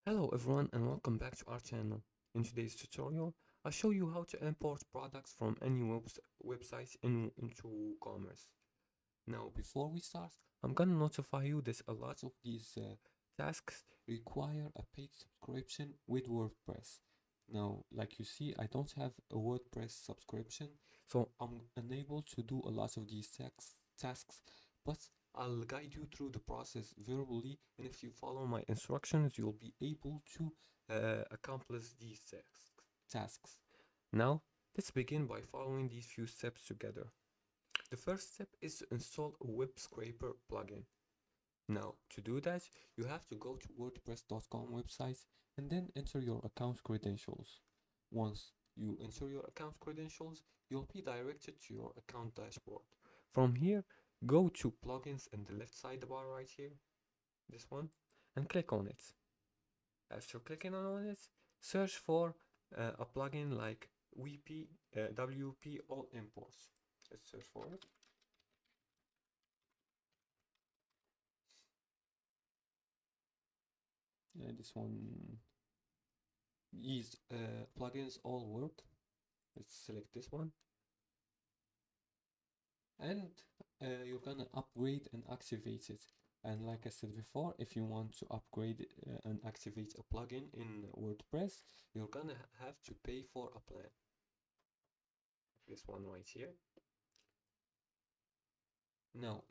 Hello everyone and welcome back to our channel. In today's tutorial, I'll show you how to import products from any website into WooCommerce. Now before we start, I'm gonna notify you that a lot of these tasks require a paid subscription with WordPress. Now, like you see, I don't have a WordPress subscription, so I'm unable to do a lot of these tasks, but I'll guide you through the process verbally, and if you follow my instructions, you'll be able to accomplish these tasks. Now, let's begin by following these few steps together. The first step is to install a web scraper plugin. Now, to do that, you have to go to WordPress.com website and then enter your account credentials. Once you enter your account credentials, you'll be directed to your account dashboard. From here, go to plugins in the left sidebar right here, this one, and click on it. After clicking on it, search for a plugin like WP All Imports. Let's search for it. This one, these plugins all work. Let's select this one, and you're gonna upgrade and activate it. And like I said before, if you want to upgrade and activate a plugin in WordPress, you're gonna have to pay for a plan. This one right here. Now,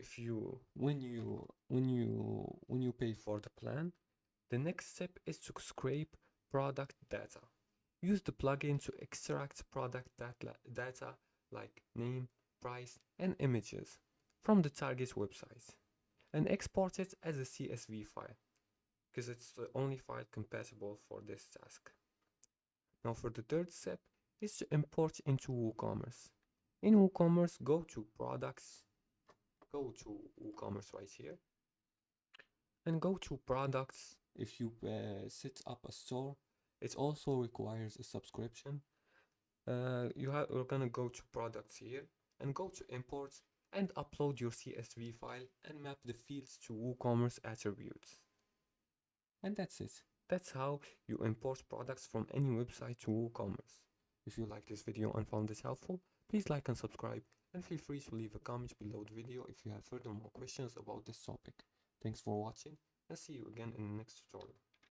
when you pay for the plan, the next step is to scrape product data. Use the plugin to extract product data like name, price, and images from the target website and export it as a CSV file because it's the only file compatible for this task. Now for the third step is to import into WooCommerce. In WooCommerce, go to products, go to WooCommerce right here, and go to products. If you set up a store, it also requires a subscription. We're gonna go to products here and go to imports and upload your CSV file and map the fields to WooCommerce attributes. And that's it. That's how you import products from any website to WooCommerce. If you like this video and found this helpful, please like and subscribe, and feel free to leave a comment below the video if you have further more questions about this topic. Thanks for watching, and see you again in the next tutorial.